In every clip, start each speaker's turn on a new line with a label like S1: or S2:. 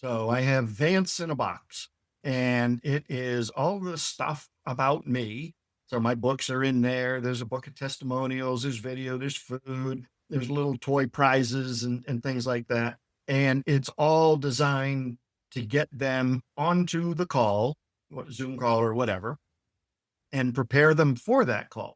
S1: So I have Vance in a box, and it is all the stuff about me. So my books are in there. There's a book of testimonials, there's video, there's food, there's little toy prizes and things like that. And it's all designed to get them onto the call, what Zoom call or whatever, and prepare them for that call.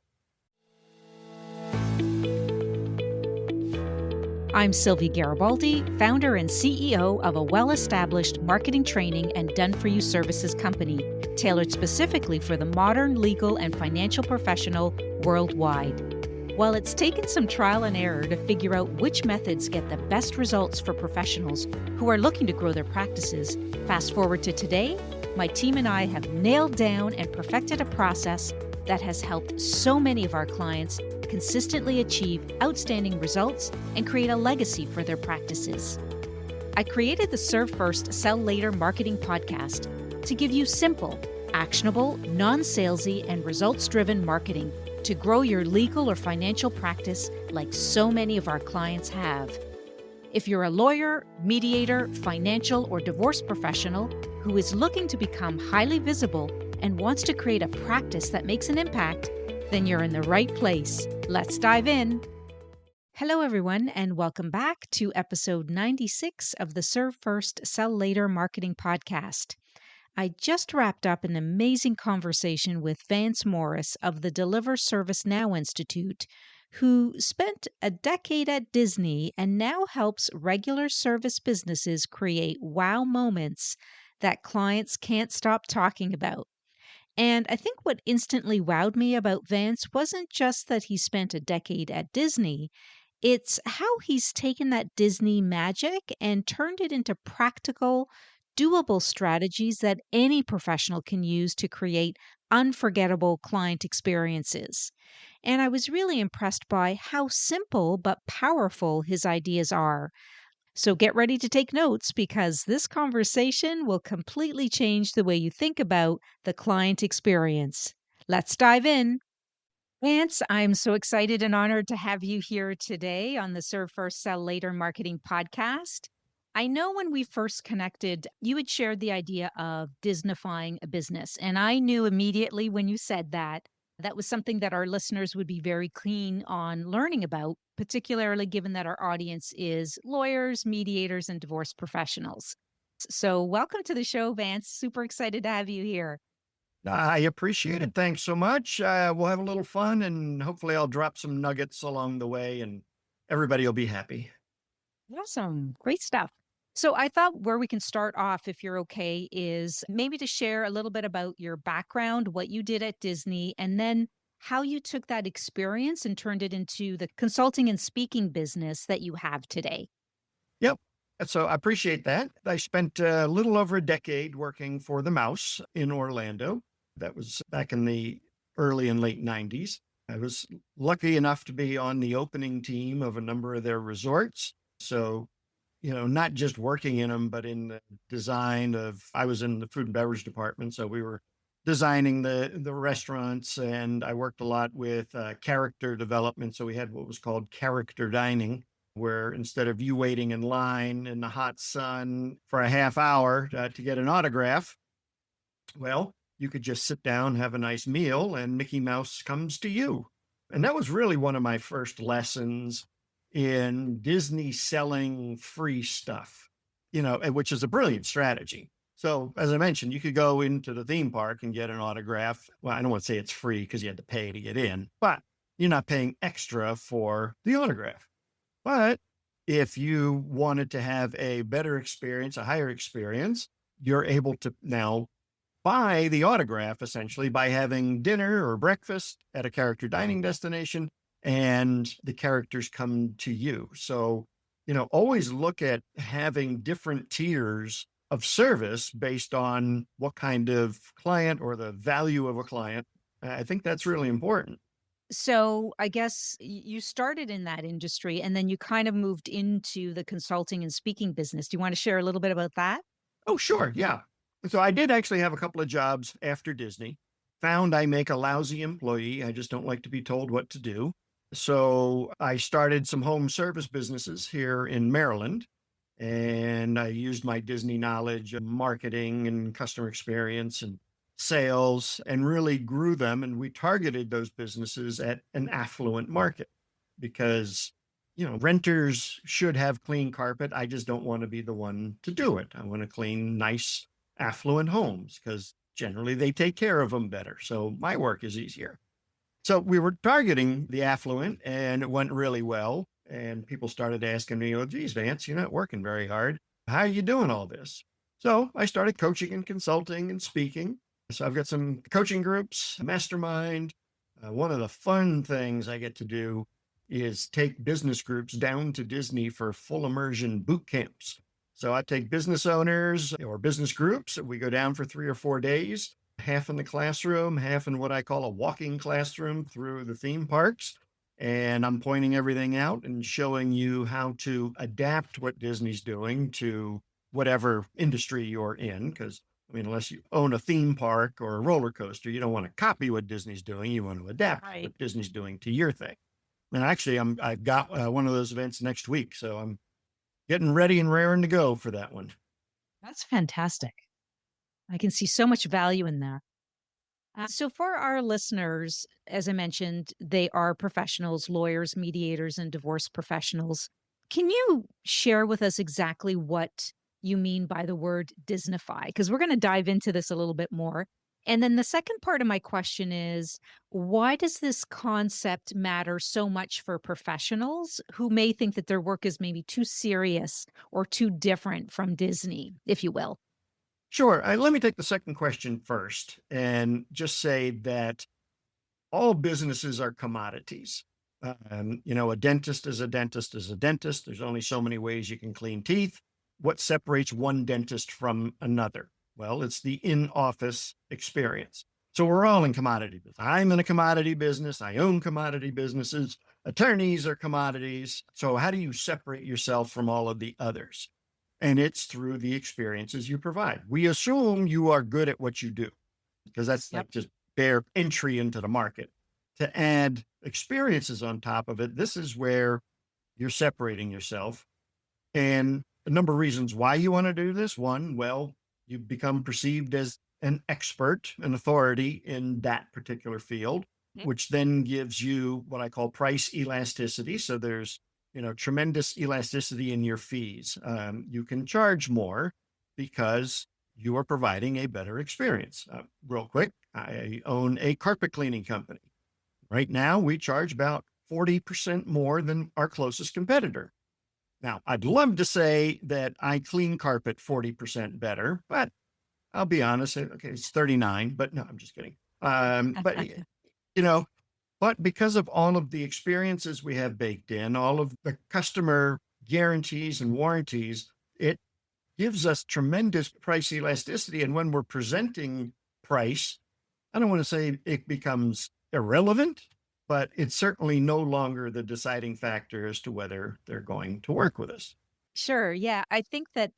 S2: I'm Sylvia Garibaldi, founder and CEO of a well-established marketing training and done-for-you services company, tailored specifically for the modern legal and financial professional worldwide. While it's taken some trial and error to figure out which methods get the best results for professionals who are looking to grow their practices, fast forward to today, my team and I have nailed down and perfected a process that has helped so many of our clients consistently achieve outstanding results and create a legacy for their practices. I created the Serve First, Sell Later marketing podcast to give you simple, actionable, non-salesy, and results-driven marketing to grow your legal or financial practice like so many of our clients have. If you're a lawyer, mediator, financial, or divorce professional who is looking to become highly visible and wants to create a practice that makes an impact, then you're in the right place. Let's dive in. Hello, everyone, and welcome back to episode 96 of the Serve First, Sell Later marketing podcast. I just wrapped up an amazing conversation with Vance Morris of the Deliver Service Now Institute, who spent a decade at Disney and now helps regular service businesses create wow moments that clients can't stop talking about. And I think what instantly wowed me about Vance wasn't just that he spent a decade at Disney, it's how he's taken that Disney magic and turned it into practical, doable strategies that any professional can use to create unforgettable client experiences. And I was really impressed by how simple but powerful his ideas are. So get ready to take notes because this conversation will completely change the way you think about the client experience. Let's dive in. Vance, I'm so excited and honored to have you here today on the Serve First, Sell Later marketing podcast. I know when we first connected, you had shared the idea of Disnifying a business. And I knew immediately when you said that, that was something that our listeners would be very keen on learning about, particularly given that our audience is lawyers, mediators, and divorce professionals. So, welcome to the show, Vance. Super excited to have you here.
S1: I appreciate it. Thanks so much. We'll have a little fun and hopefully I'll drop some nuggets along the way and everybody will be happy.
S2: Awesome. Great stuff. So I thought where we can start off, if you're okay, is maybe to share a little bit about your background, what you did at Disney, and then how you took that experience and turned it into the consulting and speaking business that you have today.
S1: Yep. So I appreciate that. I spent a little over a decade working for the Mouse in Orlando. That was back in the early and late 90s. I was lucky enough to be on the opening team of a number of their resorts. So, not just working in them, but in the design I was in the food and beverage department. So we were designing the restaurants and I worked a lot with character development. So we had what was called character dining, where instead of you waiting in line in the hot sun for a half hour to get an autograph, well, you could just sit down, have a nice meal, and Mickey Mouse comes to you. And that was really one of my first lessons in Disney selling free stuff, which is a brilliant strategy. So, as I mentioned, you could go into the theme park and get an autograph. Well, I don't want to say it's free because you had to pay to get in, but you're not paying extra for the autograph. But if you wanted to have a better experience, a higher experience, you're able to now buy the autograph essentially by having dinner or breakfast at a character dining destination and the characters come to you. So, always look at having different tiers of service based on what kind of client or the value of a client. I think that's really important.
S2: So I guess you started in that industry and then you kind of moved into the consulting and speaking business. Do you want to share a little bit about that?
S1: Oh, sure. Yeah. So I did actually have a couple of jobs after Disney. Found I make a lousy employee. I just don't like to be told what to do. So I started some home service businesses here in Maryland. And I used my Disney knowledge of marketing and customer experience and sales and really grew them. And we targeted those businesses at an affluent market because, renters should have clean carpet. I just don't want to be the one to do it. I want to clean nice, affluent homes because generally they take care of them better. So my work is easier. So we were targeting the affluent and it went really well. And people started asking me, oh, geez, Vance, you're not working very hard. How are you doing all this? So I started coaching and consulting and speaking. So I've got some coaching groups, a mastermind. One of the fun things I get to do is take business groups down to Disney for full immersion boot camps. So I take business owners or business groups. We go down for 3 or 4 days, half in the classroom, half in what I call a walking classroom through the theme parks. And I'm pointing everything out and showing you how to adapt what Disney's doing to whatever industry you're in. Because, unless you own a theme park or a roller coaster, you don't want to copy what Disney's doing. You want to adapt what Disney's doing to your thing. And actually, I've got one of those events next week. So I'm getting ready and raring to go for that one.
S2: That's fantastic. I can see so much value in that. So, for our listeners, as I mentioned, they are professionals, lawyers, mediators, and divorce professionals. Can you share with us exactly what you mean by the word Disnify? Because we're going to dive into this a little bit more. And then the second part of my question is, why does this concept matter so much for professionals who may think that their work is maybe too serious or too different from Disney, if you will?
S1: Sure. Let me take the second question first and just say that all businesses are commodities. A dentist is a dentist is a dentist. There's only so many ways you can clean teeth. What separates one dentist from another? Well, it's the in-office experience. So we're all in commodity business. I'm in a commodity business. I own commodity businesses. Attorneys are commodities. So how do you separate yourself from all of the others? And it's through the experiences you provide. We assume you are good at what you do because that's like just bare entry into the market. To add experiences on top of it, this is where you're separating yourself. And a number of reasons why you want to do this. One, well, you become perceived as an expert, an authority in that particular field, which then gives you what I call price elasticity. So there's tremendous elasticity in your fees. You can charge more because you are providing a better experience. Real quick, I own a carpet cleaning company. Right now, we charge about 40% more than our closest competitor. Now, I'd love to say that I clean carpet 40% better, but I'll be honest. Okay, it's 39, but no, I'm just kidding. But because of all of the experiences we have baked in, all of the customer guarantees and warranties, it gives us tremendous price elasticity. And when we're presenting price, I don't want to say it becomes irrelevant, but it's certainly no longer the deciding factor as to whether they're going to work with us.
S2: Sure. Yeah. I think that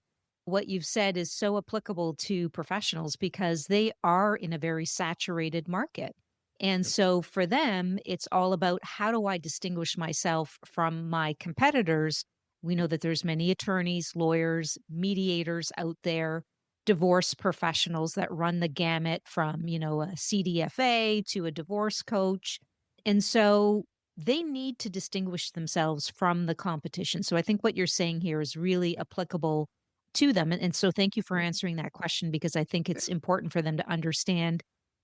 S2: what you've said is so applicable to professionals because they are in a very saturated market. And so for them, it's all about how do I distinguish myself from my competitors? We know that there's many attorneys, lawyers, mediators out there, divorce professionals that run the gamut from, a CDFA to a divorce coach. And so they need to distinguish themselves from the competition. So I think what you're saying here is really applicable to them. And so thank you for answering that question because I think it's important for them to understand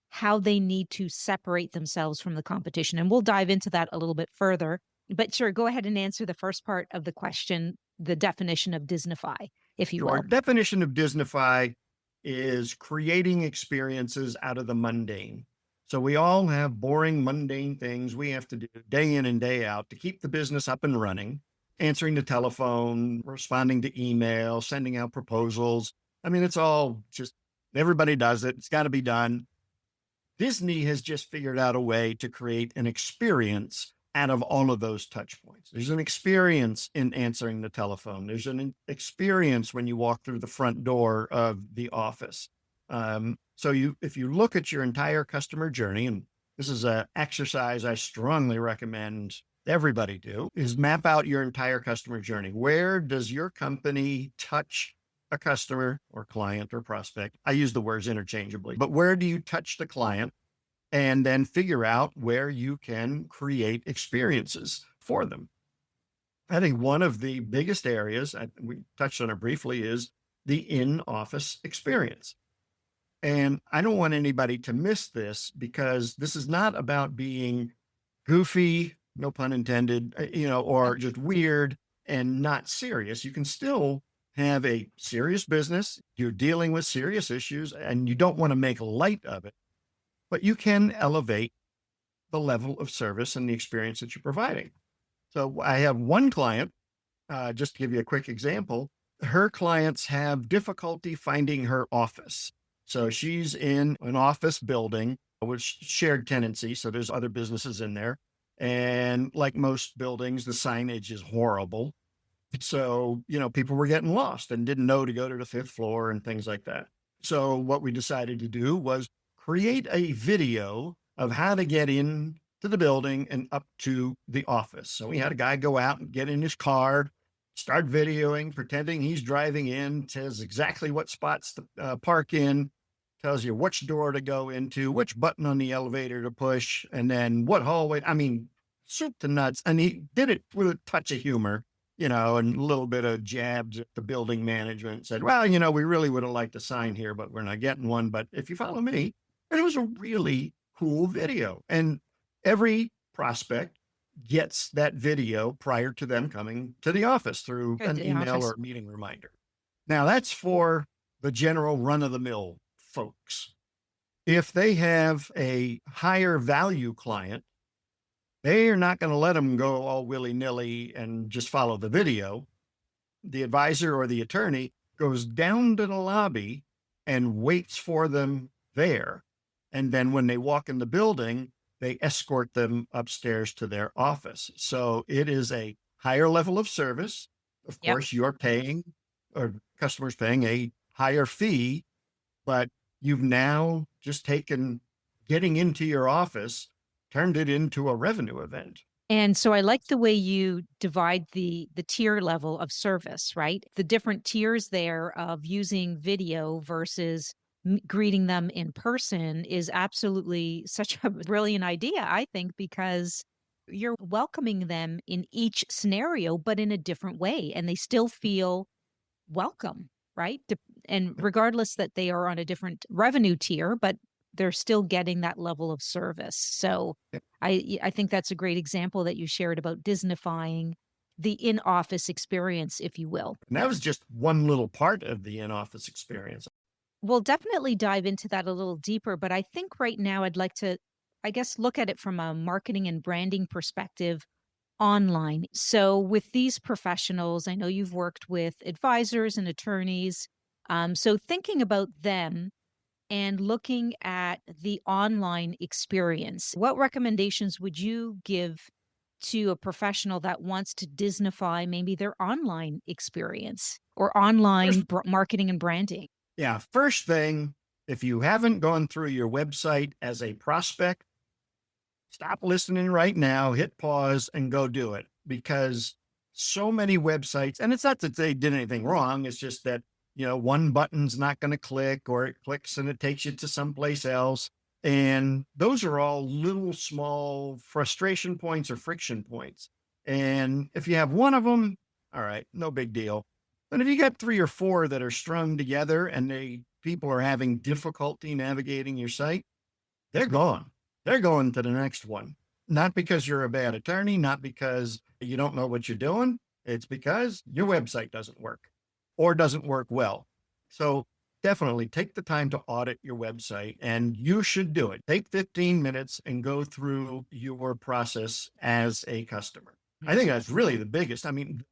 S2: how they need to separate themselves from the competition. And we'll dive into that a little bit further. But sure, go ahead and answer the first part of the question, the definition of Disnify, if you will.
S1: Our definition of Disnify is creating experiences out of the mundane. So we all have boring, mundane things we have to do day in and day out to keep the business up and running, answering the telephone, responding to email, sending out proposals. It's all just, everybody does it. It's got to be done. Disney has just figured out a way to create an experience out of all of those touch points. There's an experience in answering the telephone. There's an experience when you walk through the front door of the office. If you look at your entire customer journey, and this is an exercise I strongly recommend everybody do, is map out your entire customer journey. Where does your company touch a customer or client or prospect? I use the words interchangeably, but where do you touch the client? And then figure out where you can create experiences for them. I think one of the biggest areas, we touched on it briefly, is the in-office experience. And I don't want anybody to miss this, because this is not about being goofy, no pun intended, or just weird and not serious. You can still have a serious business. You're dealing with serious issues and you don't want to make light of it, but you can elevate the level of service and the experience that you're providing. So I have one client, just to give you a quick example. Her clients have difficulty finding her office. So she's in an office building with shared tenancy. So there's other businesses in there. And like most buildings, the signage is horrible. So, people were getting lost and didn't know to go to the fifth floor and things like that. So what we decided to do was create a video of how to get in to the building and up to the office. So we had a guy go out and get in his car, start videoing, pretending he's driving in, says exactly what spots to park in, tells you which door to go into, which button on the elevator to push, and then what hallway. I mean, soup to nuts. And he did it with a touch of humor, and a little bit of jabs at the building management. Said, well, we really would have liked a sign here, but we're not getting one. But if you follow me. And it was a really cool video. And every prospect gets that video prior to them coming to the office through an email or a meeting reminder. Now, that's for the general run-of-the-mill folks. If they have a higher value client, they are not going to let them go all willy-nilly and just follow the video. The advisor or the attorney goes down to the lobby and waits for them there. And then when they walk in the building, they escort them upstairs to their office. So it is a higher level of service. Of course, you're paying, or customers paying, a higher fee, but you've now just taken getting into your office, turned it into a revenue event.
S2: And so I like the way you divide the tier level of service, right? The different tiers there of using video versus greeting them in person is absolutely such a brilliant idea, I think, because you're welcoming them in each scenario, but in a different way. And they still feel welcome, right? And regardless that they are on a different revenue tier, but they're still getting that level of service. So I think that's a great example that you shared about Disnifying the in-office experience, if you will.
S1: And that was just one little part of the in-office experience.
S2: We'll definitely dive into that a little deeper, but I think right now I'd like to, look at it from a marketing and branding perspective online. So with these professionals, I know you've worked with advisors and attorneys. So thinking about them and looking at the online experience, what recommendations would you give to a professional that wants to Disnify maybe their online experience or online marketing and branding?
S1: Yeah. First thing, if you haven't gone through your website as a prospect, stop listening right now, hit pause and go do it, because so many websites, and it's not that they did anything wrong. It's just that, one button's not going to click, or it clicks and it takes you to someplace else. And those are all little small frustration points or friction points. And if you have one of them, all right, no big deal. But if you got 3 or 4 that are strung together and people are having difficulty navigating your site, they're gone. They're going to the next one. Not because you're a bad attorney, not because you don't know what you're doing. It's because your website doesn't work or doesn't work well. So definitely take the time to audit your website, and you should do it. Take 15 minutes and go through your process as a customer. I think that's really the biggest. I mean,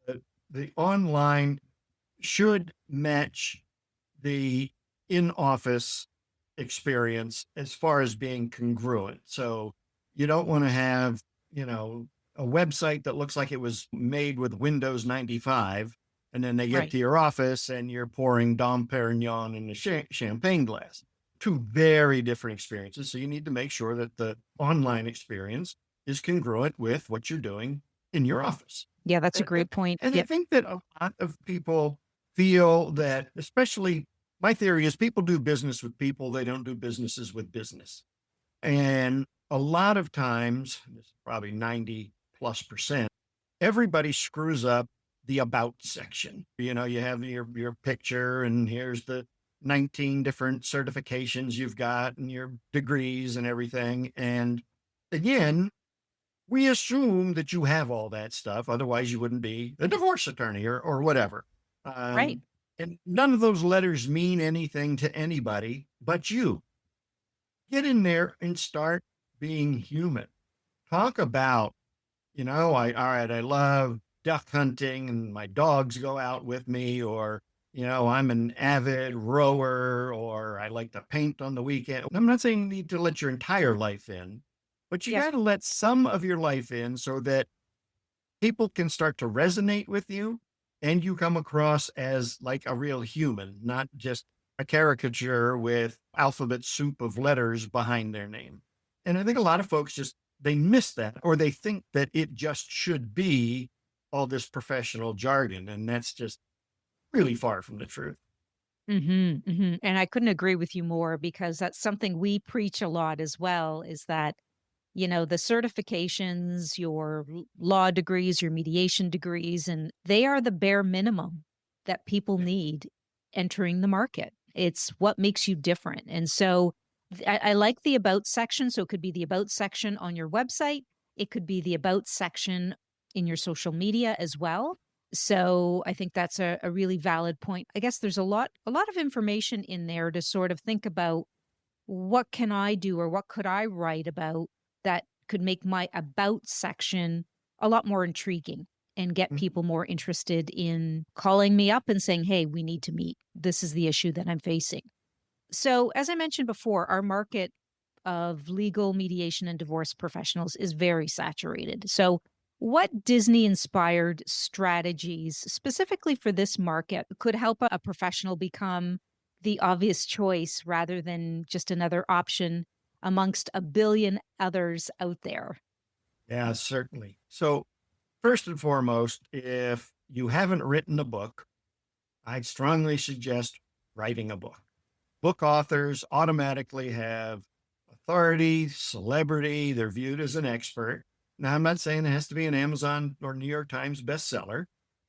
S1: the online should match the in-office experience as far as being congruent. So you don't want to have, a website that looks like it was made with Windows 95, and then they get to your office and you're pouring Dom Perignon in a champagne glass. 2 very different experiences. So you need to make sure that the online experience is congruent with what you're doing in your office.
S2: Yeah, that's a
S1: And, and
S2: great point.
S1: and I
S2: Yep.
S1: think that a lot of people feel that, especially my theory is people do business with people, they don't do businesses with business. And a lot of times, this is probably 90+%, everybody screws up the about section. You have your picture, and here's the 19 different certifications you've got and your degrees and everything. And again, we assume that you have all that stuff. Otherwise, you wouldn't be a divorce attorney or whatever.
S2: Right.
S1: And none of those letters mean anything to anybody but you. Get in there and start being human. Talk about, all right, I love duck hunting and my dogs go out with me, or, I'm an avid rower, or I like to paint on the weekend. I'm not saying you need to let your entire life in, but you
S2: Yep.
S1: got to let some of your life in so that people can start to resonate with you and you come across as like a real human, not just a caricature with alphabet soup of letters behind their name. And I think a lot of folks they miss that, or they think that it just should be all this professional jargon. And that's just really far from the truth.
S2: And I couldn't agree with you more because that's something we preach a lot as well is that, the certifications, your law degrees, your mediation degrees, and they are the bare minimum that people
S1: Yeah.
S2: need entering the market. It's what makes you different. And so I like the about section. So it could be the about section on your website, it could be the about section in your social media as well. So I think that's a really valid point. I guess there's a lot of information in there to sort of think about what can I do or what could I write about that could make my about section a lot more intriguing and get
S1: Mhm.
S2: people more interested in calling me up and saying, hey, we need to meet. This is the issue that I'm facing. So, as I mentioned before, our market of legal mediation and divorce professionals is very saturated. So, what Disney inspired strategies specifically for this market could help a professional become the obvious choice rather than just another option amongst a billion others out there?
S1: Yeah, certainly. So, first and foremost, if you haven't written a book, I'd strongly suggest writing a book. Book authors automatically have authority, celebrity, they're viewed as an expert. Now, I'm not saying it has to be an Amazon or New York Times bestseller,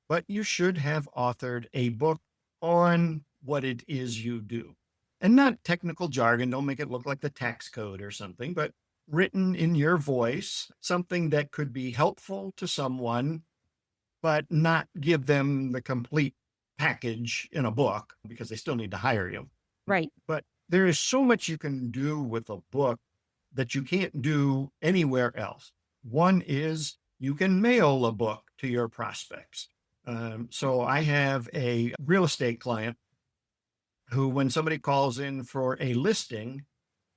S1: but you should have authored a book on what it is you do. And not technical jargon, don't make it look like the tax code or something, but written in your voice, something that could be helpful to someone, but not give them the complete package in a book because they still need to hire you.
S2: Right.
S1: But there is so much you can do with a book that you can't do anywhere else. One is you can mail a book to your prospects. So I have a real estate client who, when somebody calls in for a listing,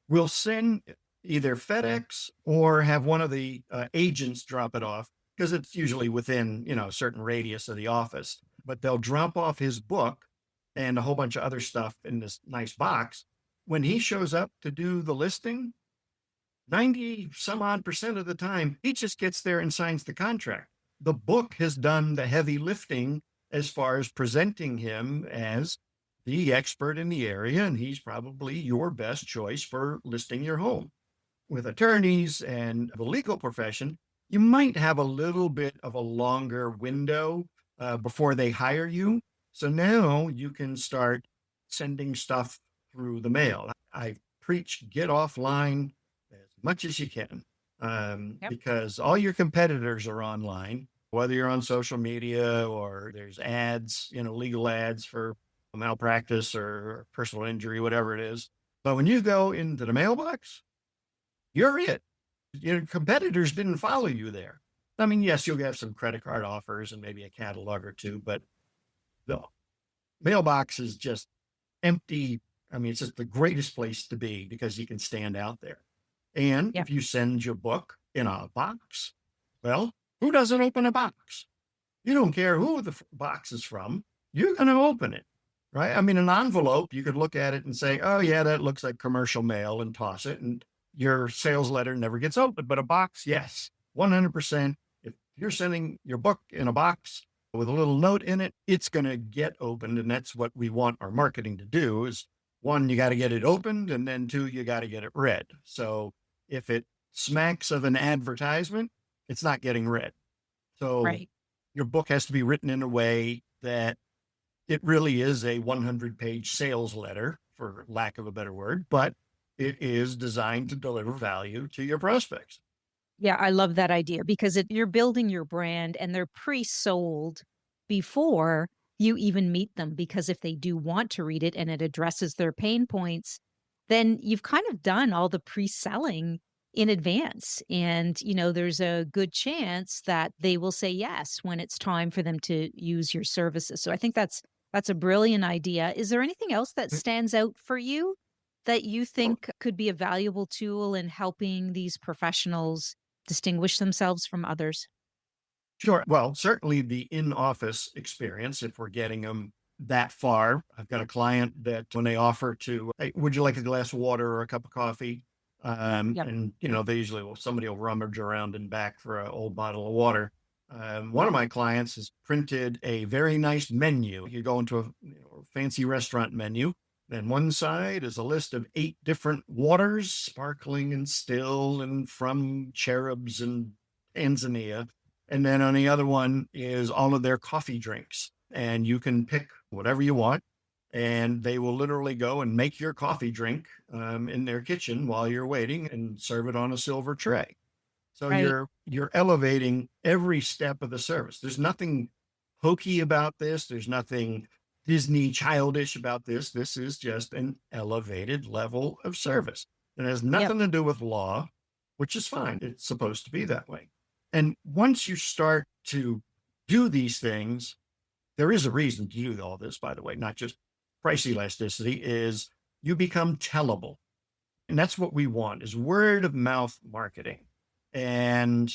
S1: will send either FedEx or have one of the agents drop it off because it's usually within, a certain radius of the office. But they'll drop off his book and a whole bunch of other stuff in this nice box. When he shows up to do the listing, 90 some odd% of the time, he just gets there and signs the contract. The book has done the heavy lifting as far as presenting him as the expert in the area, and he's probably your best choice for listing your home. With attorneys and the legal profession, you might have a little bit of a longer window before they hire you. So now you can start sending stuff through the mail. I preach get offline as much as you can
S2: Yep.
S1: because all your competitors are online, whether you're on social media or there's ads, legal ads for malpractice or personal injury, whatever it is. But when you go into the mailbox, you're it. Your competitors didn't follow you there. I mean, yes, you'll have some credit card offers and maybe a catalog or two, but the mailbox is just empty. I mean, it's just the greatest place to be because you can stand out there. And
S2: Yep.
S1: if you send your book in a box, well, who doesn't open a box? You don't care who the box is from. You're going to open it, right? I mean, an envelope, you could look at it and say, oh, yeah, that looks like commercial mail and toss it. And your sales letter never gets opened, but a box, yes, 100%. If you're sending your book in a box with a little note in it, it's going to get opened. And that's what we want our marketing to do is one, you got to get it opened. And then two, you got to get it read. So if it smacks of an advertisement, it's not getting read. So
S2: Right.
S1: your book has to be written in a way that it really is a 100-page sales letter, for lack of a better word, but it is designed to deliver value to your prospects.
S2: Yeah, I love that idea because you're building your brand and they're pre-sold before you even meet them. Because if they do want to read it and it addresses their pain points, then you've kind of done all the pre-selling in advance. And, there's a good chance that they will say yes when it's time for them to use your services. So I think that's a brilliant idea. Is there anything else that stands out for you that you think could be a valuable tool in helping these professionals distinguish themselves from others?
S1: Sure. Well, certainly the in-office experience, if we're getting them that far. I've got a client that when they offer to, hey, would you like a glass of water or a cup of coffee?
S2: Yep.
S1: And, they usually somebody will rummage around in back for an old bottle of water. One of my clients has printed a very nice menu. You go into a fancy restaurant menu, and one side is a list of 8 different waters, sparkling and still, and from cherubs and Tanzania. And then on the other one is all of their coffee drinks. And you can pick whatever you want. And they will literally go and make your coffee drink in their kitchen while you're waiting and serve it on a silver tray. So
S2: Right.
S1: you're elevating every step of the service. There's nothing hokey about this. There's nothing Disney childish about this. This is just an elevated level of service. It has
S2: Yep.
S1: nothing to do with law, which is fine. It's supposed to be that way. And once you start to do these things, there is a reason to do all this, by the way, not just price elasticity, is you become tellable. And that's what we want is word of mouth marketing. And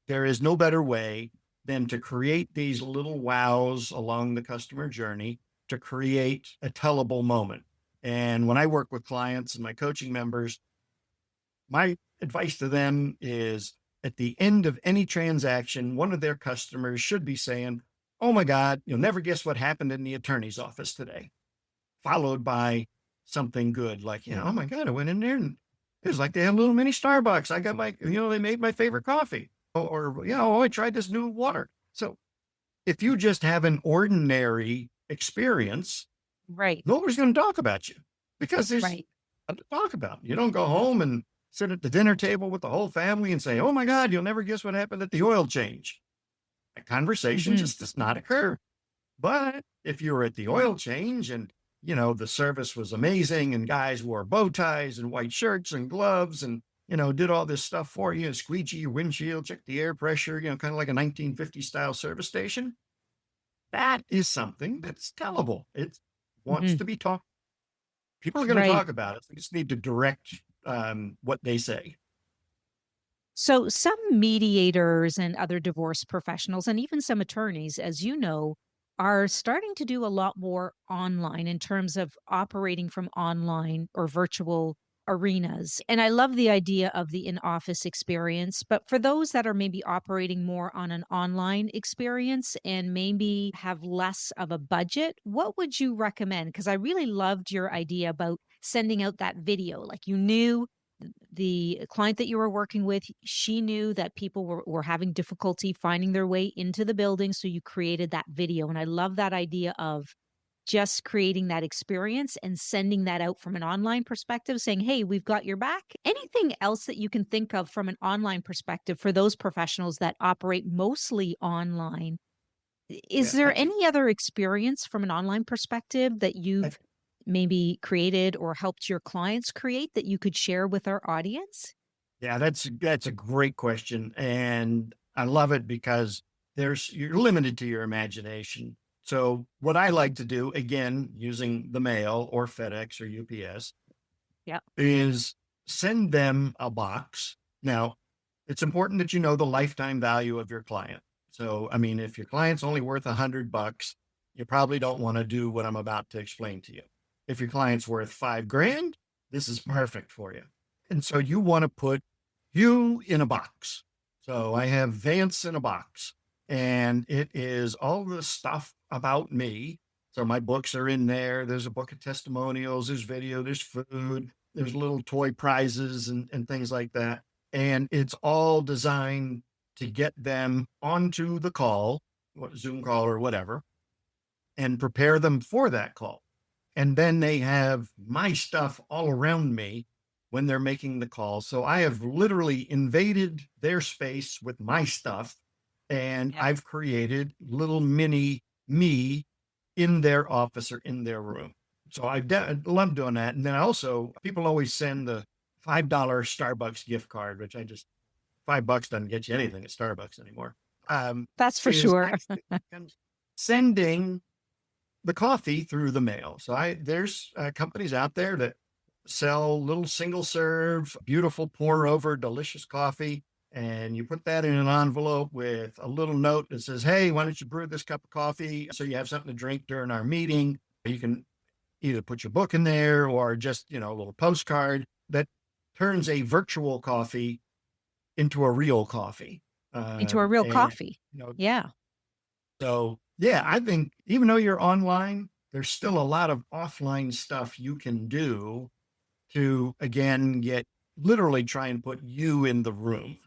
S1: there is no better way than to create these little wows along the customer journey to create a tellable moment. And when I work with clients and my coaching members, my advice to them is at the end of any transaction, one of their customers should be saying, "Oh my God, you'll never guess what happened in the attorney's office today," followed by something good like, "Oh my God, I went in there and it was like they had a little mini Starbucks. I got they made my favorite coffee." Or I tried this new water. So if you just have an ordinary experience,
S2: Right.
S1: nobody's going to talk about you because there's
S2: Right.
S1: nothing to talk about. You don't go home and sit at the dinner table with the whole family and say, "Oh my God, you'll never guess what happened at the oil change." That conversation
S2: Hmm.
S1: just does not occur. But if you were at the oil change and, the service was amazing and guys wore bow ties and white shirts and gloves and, did all this stuff for you, squeegee your windshield, check the air pressure, kind of like a 1950 style service station, that is something that's tellable. It wants
S2: Hmm.
S1: to be talked. People are going to
S2: Right.
S1: talk about it. We just need to direct what they say.
S2: So, some mediators and other divorce professionals, and even some attorneys, as you know, are starting to do a lot more online in terms of operating from online or virtual arenas. And I love the idea of the in office experience. But for those that are maybe operating more on an online experience and maybe have less of a budget, what would you recommend? Because I really loved your idea about sending out that video. Like you knew the client that you were working with, she knew that people were having difficulty finding their way into the building. So you created that video. And I love that idea of just creating that experience and sending that out from an online perspective, saying, "Hey, we've got your back." Anything else that you can think of from an online perspective for those professionals that operate mostly online? Is
S1: Yeah,
S2: there any other experience from an online perspective that
S1: I,
S2: you've maybe created or helped your clients create that you could share with our audience?
S1: yeah, that's a great question, and I love it because you're limited to your imagination. So what I like to do, again, using the mail or FedEx or UPS,
S2: Yeah.
S1: is send them a box. Now, it's important that you know the lifetime value of your client. So, I mean, if your client's only worth $100, you probably don't want to do what I'm about to explain to you. If your client's worth 5 grand, this is perfect for you. And so you want to put you in a box. So I have Vance in a box, and it is all the stuff about me. So my books are in there. There's a book of testimonials, there's video, there's food, there's little toy prizes and things like that. And it's all designed to get them onto the call, what Zoom call or whatever, and prepare them for that call. And then they have my stuff all around me when they're making the call. So I have literally invaded their space with my stuff, and
S2: Yep.
S1: I've created little mini me in their office or in their room. So I love doing that. And then also, people always send the $5 Starbucks gift card, which I just, $5 doesn't get you anything at Starbucks anymore.
S2: That's for
S1: Is
S2: sure.
S1: actually sending the coffee through the mail. So there's companies out there that sell little single serve, beautiful pour over, delicious coffee. And you put that in an envelope with a little note that says, hey, why don't you brew this cup of coffee so you have something to drink during our meeting? You can either put your book in there or just, a little postcard that turns a virtual coffee into a real coffee.
S2: Into a real
S1: And,
S2: coffee.
S1: you know,
S2: Yeah.
S1: so yeah, I think even though you're online, there's still a lot of offline stuff you can do to, again, literally try and put you in the room.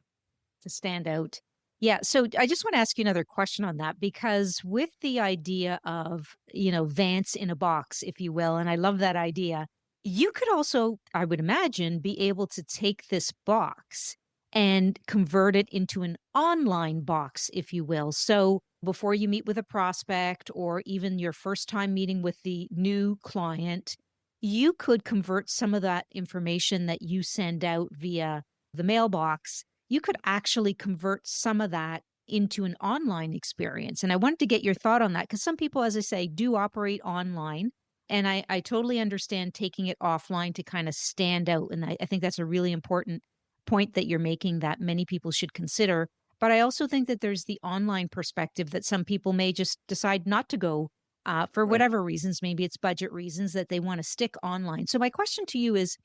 S2: To stand out. Yeah. So I just want to ask you another question on that because with the idea of, Vance in a box, if you will, and I love that idea, you could also, I would imagine, be able to take this box and convert it into an online box, if you will. So before you meet with a prospect or even your first time meeting with the new client, you could convert some of that information that you send out via the mailbox. You could actually convert some of that into an online experience. And I wanted to get your thought on that because some people, as I say, do operate online. And I totally understand taking it offline to kind of stand out. And I think that's a really important point that you're making that many people should consider. But I also think that there's the online perspective that some people may just decide not to go for
S1: Right.
S2: whatever reasons. Maybe it's budget reasons that they want to stick online. So my question to you is,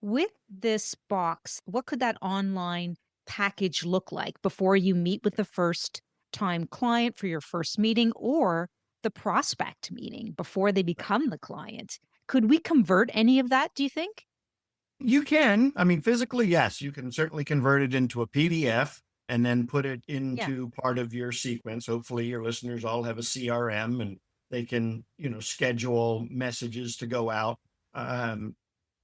S2: with this box, what could that online package look like before you meet with the first time client for your first meeting or the prospect meeting before they become the client? Could we convert any of that, do you think?
S1: You can, I mean, physically, yes, you can certainly convert it into a PDF and then put it
S2: Yeah.
S1: into part of your sequence. Hopefully your listeners all have a CRM and they can, schedule messages to go out. Um,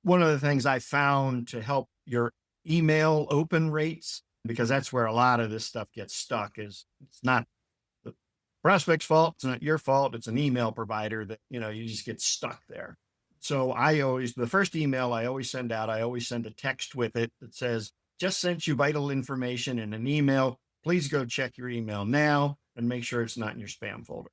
S1: One of the things I found to help your email open rates, because that's where a lot of this stuff gets stuck, is it's not the prospect's fault. It's not your fault. It's an email provider that, you just get stuck there. So the first email I always send out, I always send a text with it that says, just sent you vital information in an email. Please go check your email now and make sure it's not in your spam folder.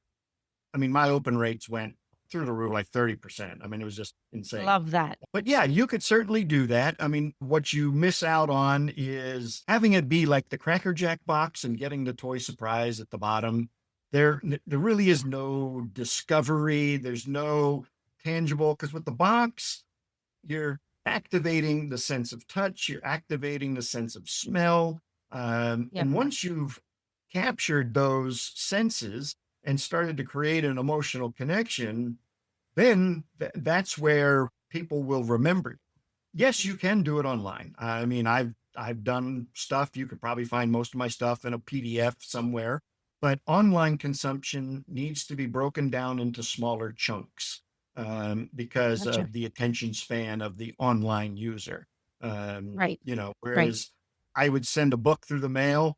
S1: I mean, my open rates went through the roof, like 30%. I mean, it was just insane.
S2: Love that.
S1: But yeah, you could certainly do that. I mean, what you miss out on is having it be like the Cracker Jack box and getting the toy surprise at the bottom. There really is no discovery. There's no tangible, because with the box, you're activating the sense of touch, you're activating the sense of smell.
S2: Yep.
S1: And once you've captured those senses and started to create an emotional connection, then that's where people will remember you. Yes, you can do it online. I mean, I've done stuff. You could probably find most of my stuff in a PDF somewhere, but online consumption needs to be broken down into smaller chunks because
S2: Gotcha.
S1: of the attention span of the online user.
S2: Right.
S1: Whereas I would send a book through the mail,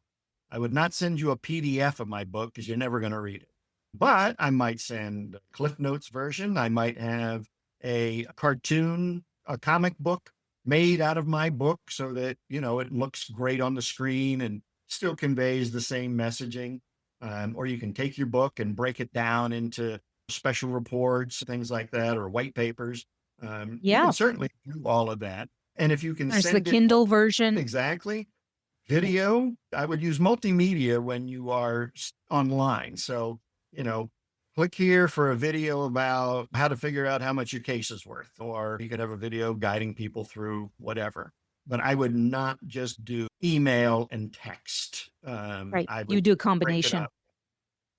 S1: I would not send you a PDF of my book because you're never going to read it. But I might send a Cliff Notes version. I might have a cartoon, a comic book made out of my book so that, it looks great on the screen and still conveys the same messaging. Or you can take your book and break it down into special reports, things like that, or white papers. You
S2: Yeah.
S1: can certainly do all of that. And if you can
S2: There's the
S1: send it
S2: Kindle version.
S1: exactly, video, I would use multimedia when you are online. So, click here for a video about how to figure out how much your case is worth, or you could have a video guiding people through whatever. but I would not just do email and text.
S2: Right.
S1: I
S2: You
S1: would
S2: do a
S1: break it
S2: combination.
S1: up,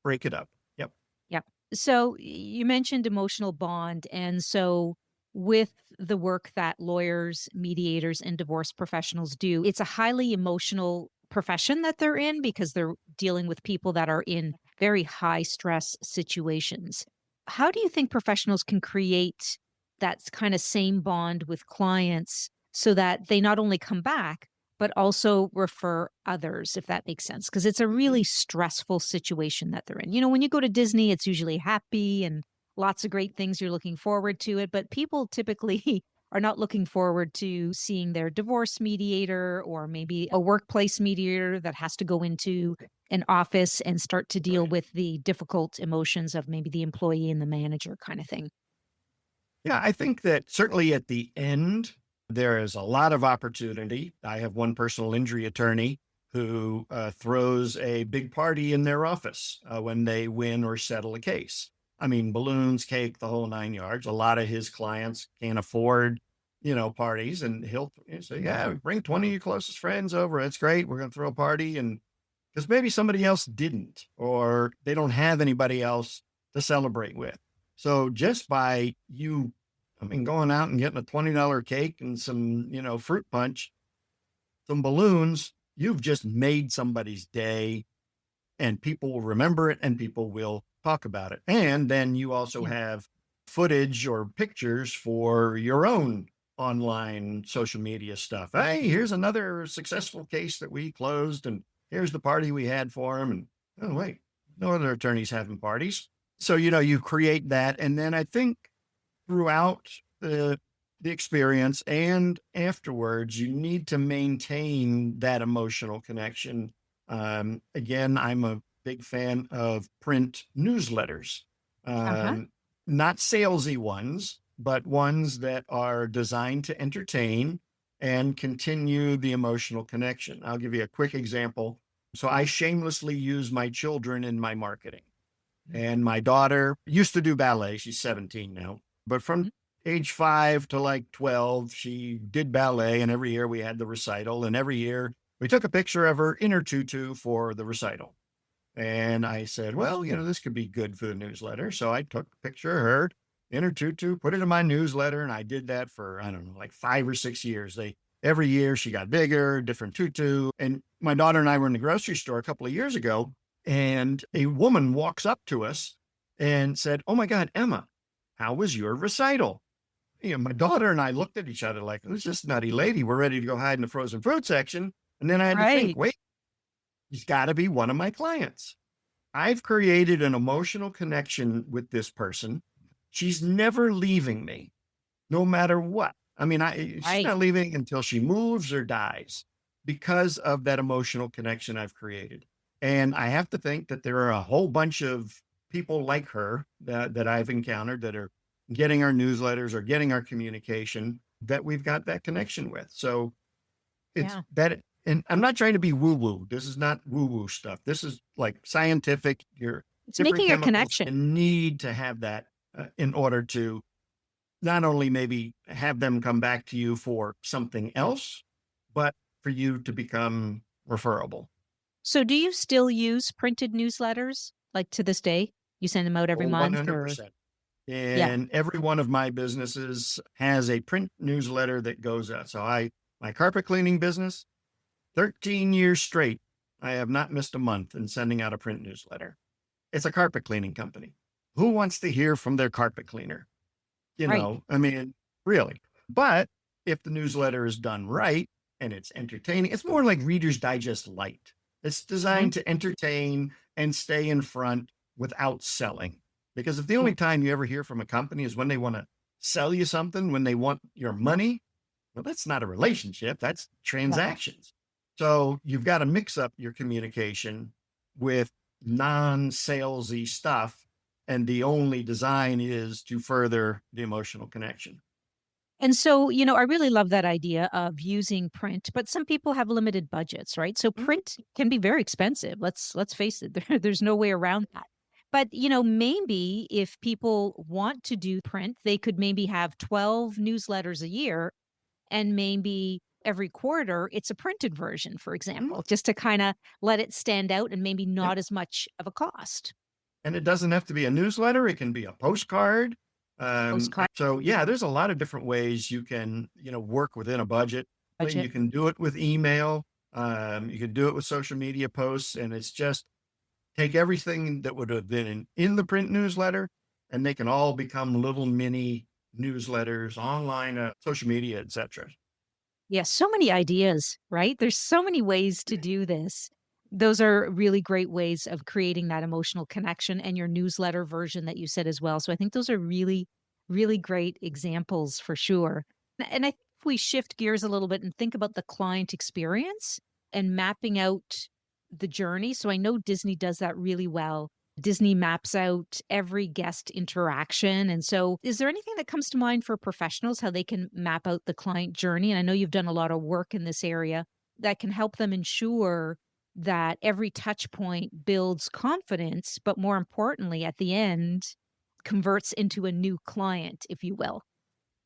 S1: break it up. Yep.
S2: Yep. So you mentioned emotional bond. And so with the work that lawyers, mediators, and divorce professionals do, it's a highly emotional profession that they're in because they're dealing with people that are in very high stress situations. How do you think professionals can create that kind of same bond with clients so that they not only come back, but also refer others, if that makes sense? Because it's a
S1: Mhm.
S2: really stressful situation that they're in. When you go to Disney, it's usually happy and lots of great things you're looking forward to it, but people typically are not looking forward to seeing their divorce mediator or maybe a workplace mediator that has to go into an office and start to deal
S1: Right.
S2: with the difficult emotions of maybe the employee and the manager kind of thing.
S1: Yeah, I think that certainly at the end, there is a lot of opportunity. I have one personal injury attorney who throws a big party in their office when they win or settle a case. I mean, balloons, cake, the whole nine yards. A lot of his clients can't afford, parties, and he'll say, "Yeah, bring 20 of your closest friends over. It's great. We're going to throw a party." And because maybe somebody else didn't, or they don't have anybody else to celebrate with. So just by you, I mean, going out and getting a $20 cake and some, fruit punch, some balloons, you've just made somebody's day, and people will remember it and people will talk about it. And then you also
S2: Yeah.
S1: have footage or pictures for your own online social media stuff. Hey, here's another successful case that we closed, and here's the party we had for him. And oh, wait, no other attorneys having parties. So, you create that. And then I think throughout the experience and afterwards, you need to maintain that emotional connection. Again, I'm a big fan of print newsletters,
S2: Uh-huh.
S1: um, not salesy ones, but ones that are designed to entertain and continue the emotional connection. I'll give you a quick example. So I shamelessly use my children in my marketing. And my daughter used to do ballet. She's 17 now. But from
S2: Mhm.
S1: age 5 to like 12, she did ballet. And every year we had the recital. And every year we took a picture of her in her tutu for the recital. And I said, well, this could be good for the newsletter. So I took a picture of her in her tutu, put it in my newsletter. And I did that for, I don't know, like 5 or 6 years. Every year she got bigger, different tutu. And my daughter and I were in the grocery store a couple of years ago, and a woman walks up to us and said, "Oh my God, Emma, how was your recital?" My daughter and I looked at each other like, who's this nutty lady? We're ready to go hide in the frozen fruit section. And then I had to think,
S2: Right.
S1: wait, he's got to be one of my clients. I've created an emotional connection with this person. She's never leaving me, no matter what. I mean, she's
S2: Right.
S1: not leaving until she moves or dies because of that emotional connection I've created. And I have to think that there are a whole bunch of people like her that I've encountered that are getting our newsletters or getting our communication that we've got that connection with. So it's
S2: Yeah.
S1: that. And I'm not trying to be woo woo. This is not woo woo stuff. This is like scientific. Your
S2: It's
S1: different
S2: making a
S1: chemicals
S2: connection.
S1: and need to have that in order to not only maybe have them come back to you for something else, but for you to become referable.
S2: So do you still use printed newsletters like to this day? You send them out every
S1: Oh,
S2: month or
S1: 100%.
S2: yeah.
S1: And every one of my businesses has a print newsletter that goes out. So my carpet cleaning business, 13 years straight, I have not missed a month in sending out a print newsletter. It's a carpet cleaning company. Who wants to hear from their carpet cleaner?
S2: Right.
S1: I mean, really. But if the newsletter is done right and it's entertaining, it's more like Reader's Digest Light. It's
S2: Mhm.
S1: designed to entertain and stay in front without selling. Because if the
S2: Yeah.
S1: only time you ever hear from a company is when they want to sell you something, when they want your money, well, that's not a relationship, that's
S2: Yeah.
S1: transactions. So you've got to mix up your communication with non salesy stuff, and the only design is to further the emotional connection.
S2: And so, I really love that idea of using print, but some people have limited budgets, right? So
S1: Mhm.
S2: print can be very expensive. Let's face it. There's no way around that. But, maybe if people want to do print, they could maybe have 12 newsletters a year and maybe every quarter, it's a printed version, for
S1: Mhm.
S2: example, just to kind of let it stand out and maybe
S1: Yep.
S2: not as much of a cost.
S1: And it doesn't have to be a newsletter. It can be a postcard.
S2: Postcard
S1: So yeah, there's a lot of different ways you can, work within a budget.
S2: budget.
S1: You can do it with email. You can do it with social media posts, and it's just take everything that would have been in the print newsletter, and they can all become little mini newsletters online, social media, etc.
S2: Yeah, so many ideas, right? There's so many ways to do this. Those are really great ways of creating that emotional connection and your newsletter version that you said as well. So I think those are really, really great examples for sure. And I think if we shift gears a little bit and think about the client experience and mapping out the journey. So I know Disney does that really well. Disney maps out every guest interaction. And so, is there anything that comes to mind for professionals, how they can map out the client journey? And I know you've done a lot of work in this area that can help them ensure that every touch point builds confidence, but more importantly, at the end, converts into a new client, if you will.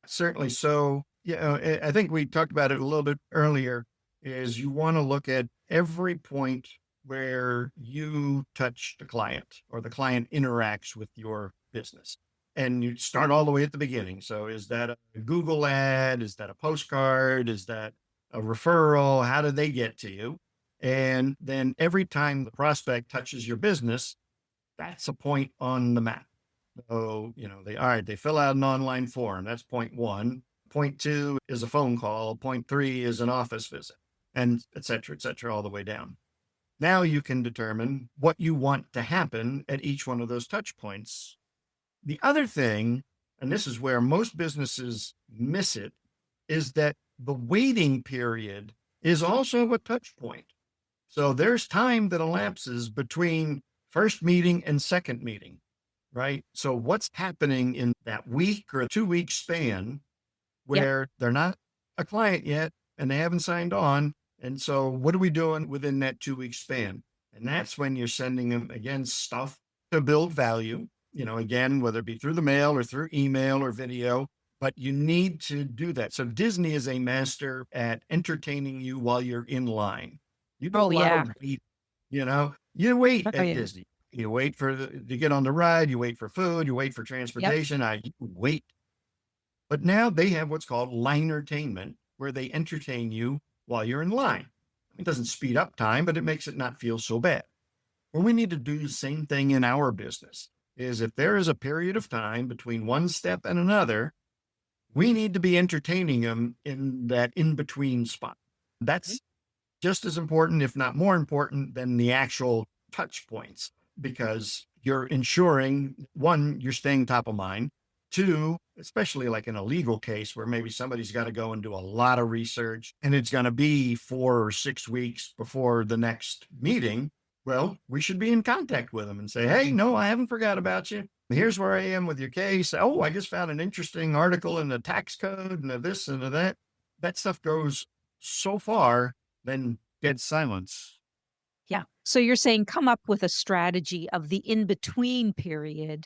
S1: Certainly. So, I think we talked about it a little bit earlier, is you want to look at every point where you touch the client or the client interacts with your business. And you start all the way at the beginning. So, is that a Google ad? Is that a postcard? Is that a referral? How did they get to you? And then every time the prospect touches your business, that's a point on the map. So, all right, they fill out an online form. That's point one. Point two is a phone call. Point three is an office visit, and et cetera, all the way down. Now you can determine what you want to happen at each one of those touch points. The other thing, and this is where most businesses miss it, is that the waiting period is also a touch point. So there's time that elapses between first meeting and second meeting, right? So what's happening in that week or 2 week span
S2: Yep.
S1: where they're not a client yet and they haven't signed on? And so what are we doing within that 2 week span? And that's when you're sending them, again, stuff to build value, again, whether it be through the mail or through email or video, but you need to do that. So Disney is a master at entertaining you while you're in line. You do a
S2: Oh,
S1: lot
S2: yeah.
S1: of wait, you wait
S2: Oh,
S1: at
S2: yeah.
S1: Disney. You wait to get on the ride. You wait for food. You wait for
S2: Yep.
S1: transportation. You wait. But now they have what's called linertainment, where they entertain you while you're in line. It doesn't speed up time, but it makes it not feel so bad. Well, we need to do the same thing in our business. Is if there is a period of time between one step and another, we need to be entertaining them in that in between spot. That's just as important, if not more important, than the actual touch points, because you're ensuring, one, you're staying top of mind. Two, especially like in a legal case where maybe somebody's got to go and do a lot of research and it's going to be 4 or 6 weeks before the next meeting. Well, we should be in contact with them and say, hey, no, I haven't forgot about you. Here's where I am with your case. Oh, I just found an interesting article in the tax code and the this and the that. That stuff goes so far, then dead silence.
S2: Yeah. So you're saying come up with a strategy of the in between period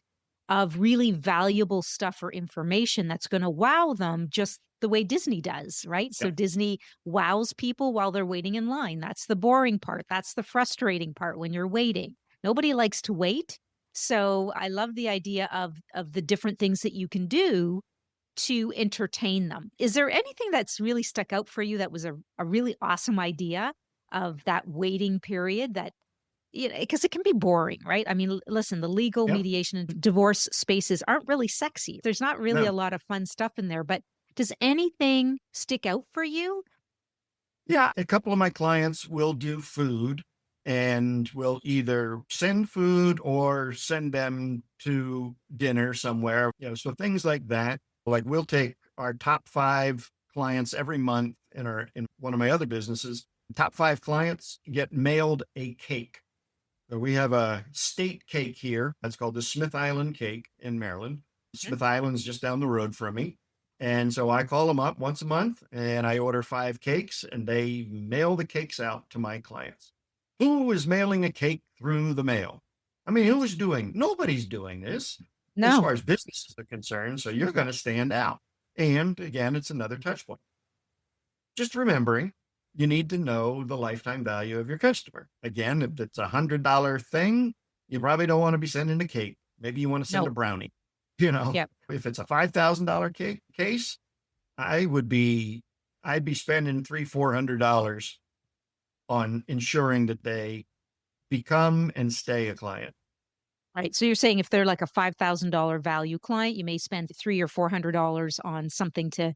S2: of really valuable stuff or information that's going to wow them just the way Disney does, right? So
S1: Yeah.
S2: Disney wows people while they're waiting in line. That's the boring part. That's the frustrating part when you're waiting. Nobody likes to wait. So I love the idea of the different things that you can do to entertain them. Is there anything that's really stuck out for you that was a really awesome idea of that waiting period that, because it can be boring, right? I mean, listen, the legal
S1: Yeah.
S2: mediation and divorce spaces aren't really sexy. There's not really a
S1: No.
S2: lot of fun stuff in there, but does anything stick out for you?
S1: Yeah. A couple of my clients will do food and will either send food or send them to dinner somewhere, so things like that. Like we'll take our top 5 clients every month in one of my other businesses. Top 5 clients get mailed a cake. So we have a state cake here. That's called the Smith Island cake in Maryland. Smith Island's just down the road from me. And so I call them up once a month and I order 5 cakes and they mail the cakes out to my clients. Who is mailing a cake through the mail? I mean, nobody's doing this as
S2: No.
S1: far as businesses are concerned. So you're going to stand out. And again, it's another touch point. just remembering you need to know the lifetime value of your customer. Again, if it's $100 thing, you probably don't want to be sending a cake. Maybe you want to send
S2: No.
S1: a brownie. You know,
S2: Yep.
S1: if it's a $5,000 case, I'd be spending $400 on ensuring that they become and stay a client.
S2: Right. So you're saying if they're like a $5,000 value client, you may spend $300 or $400 on something to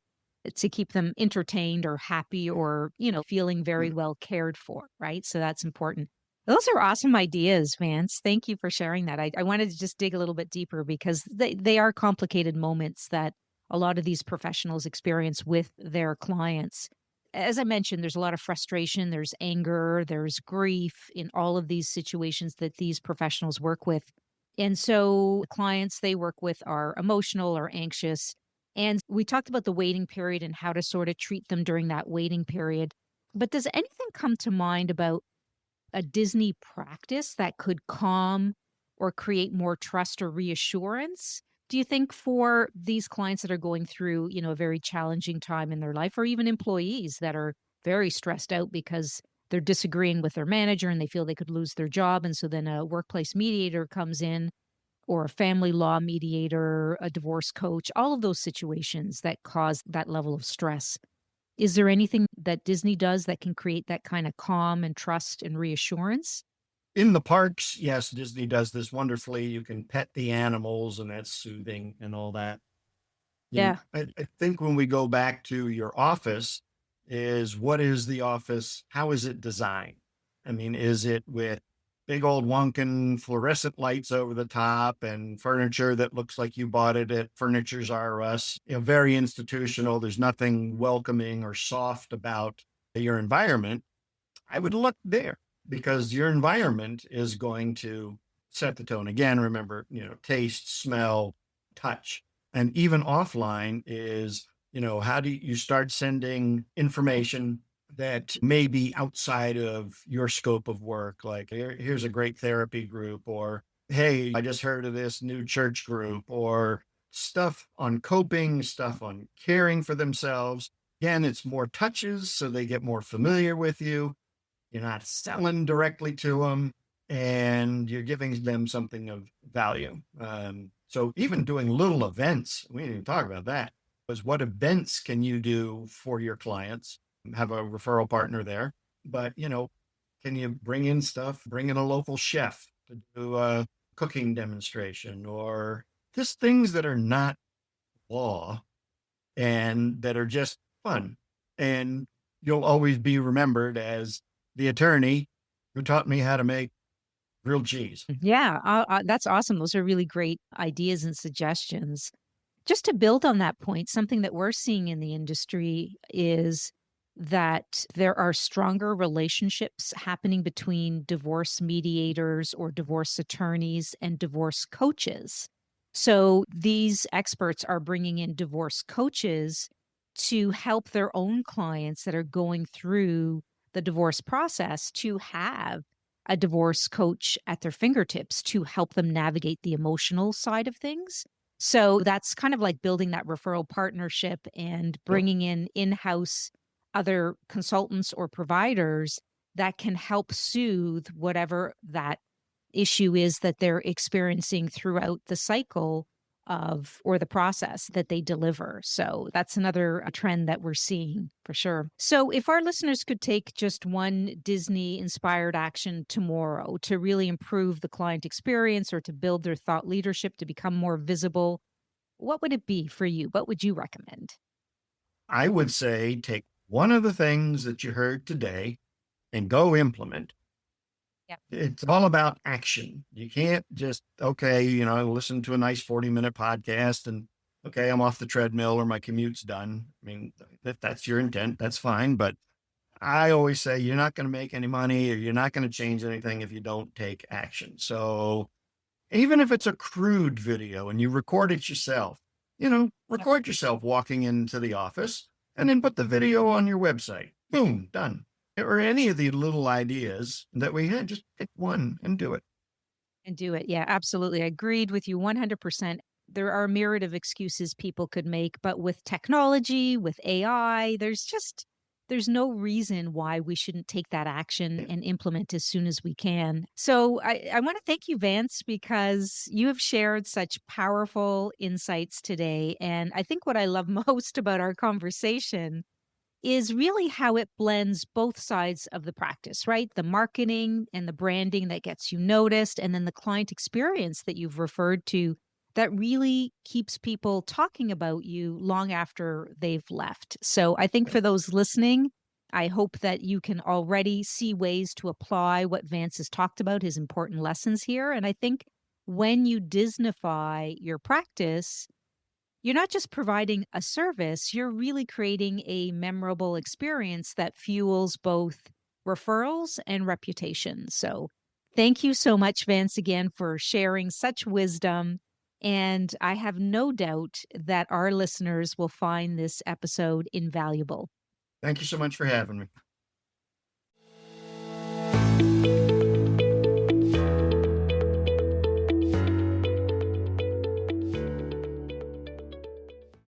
S2: keep them entertained or happy or, feeling very
S1: Mm.
S2: well cared for, right? So that's important. Those are awesome ideas, Vance. Thank you for sharing that. I wanted to just dig a little bit deeper because they are complicated moments that a lot of these professionals experience with their clients. As I mentioned, there's a lot of frustration, there's anger, there's grief in all of these situations that these professionals work with. And so clients they work with are emotional or anxious. And we talked about the waiting period and how to sort of treat them during that waiting period. But does anything come to mind about a Disney practice that could calm or create more trust or reassurance? Do you think for these clients that are going through, a very challenging time in their life, or even employees that are very stressed out because they're disagreeing with their manager and they feel they could lose their job? And so then a workplace mediator comes in, or a family law mediator, a divorce coach, all of those situations that cause that level of stress. Is there anything that Disney does that can create that kind of calm and trust and reassurance?
S1: In the parks, yes, Disney does this wonderfully. You can pet the animals and that's soothing and all that.
S2: Yeah.
S1: I think when we go back to your office, is what is the office? How is it designed? I mean, is it with big old wonkin fluorescent lights over the top and furniture that looks like you bought it at Furniture's R Us? Very institutional. There's nothing welcoming or soft about your environment. I would look there because your environment is going to set the tone. Again, remember, taste, smell, touch. And even offline is, how do you start sending information that may be outside of your scope of work? Like, here's a great therapy group, or hey, I just heard of this new church group, or stuff on coping, stuff on caring for themselves. Again, it's more touches, so they get more familiar with you. You're not selling directly to them, and you're giving them something of value. So even doing little events, we didn't even talk about that, was what events can you do for your clients? Have a referral partner there. But, can you bring in stuff, bring in a local chef to do a cooking demonstration, or just things that are not law and that are just fun. And you'll always be remembered as the attorney who taught me how to make grilled cheese.
S2: Yeah, that's awesome. Those are really great ideas and suggestions. Just to build on that point, something that we're seeing in the industry is that there are stronger relationships happening between divorce mediators or divorce attorneys and divorce coaches. So these experts are bringing in divorce coaches to help their own clients that are going through the divorce process to have a divorce coach at their fingertips to help them navigate the emotional side of things. So that's kind of like building that referral partnership and
S1: Yep.
S2: bringing in-house other consultants or providers that can help soothe whatever that issue is that they're experiencing throughout the cycle of or the process that they deliver. So that's another trend that we're seeing for sure. So if our listeners could take just one Disney inspired action tomorrow to really improve the client experience or to build their thought leadership to become more visible, what would it be for you? What would you recommend?
S1: I would say take one of the things that you heard today and go implement.
S2: Yeah.
S1: It's all about action. You can't just, okay, listen to a nice 40-minute podcast and, okay, I'm off the treadmill or my commute's done. I mean, if that's your intent, that's fine. But I always say you're not going to make any money or you're not going to change anything if you don't take action. So even if it's a crude video and you record it yourself,
S2: Yep.
S1: record yourself walking into the office and then put the video on your website. Boom, done. Or any of the little ideas that we had, just pick one and do it.
S2: And do it. Yeah, absolutely. I agreed with you 100%. There are a myriad of excuses people could make, but with technology, with AI, there's no reason why we shouldn't take that action and implement as soon as we can. So I want to thank you, Vance, because you have shared such powerful insights today. And I think what I love most about our conversation is really how it blends both sides of the practice, right? The marketing and the branding that gets you noticed, and then the client experience that you've referred to that really keeps people talking about you long after they've left. So I think for those listening, I hope that you can already see ways to apply what Vance has talked about, his important lessons here. And I think when you Disnify your practice, you're not just providing a service, you're really creating a memorable experience that fuels both referrals and reputation. So, thank you so much, Vance, again for sharing such wisdom. And I have no doubt that our listeners will find this episode invaluable.
S1: Thank you so much for having me.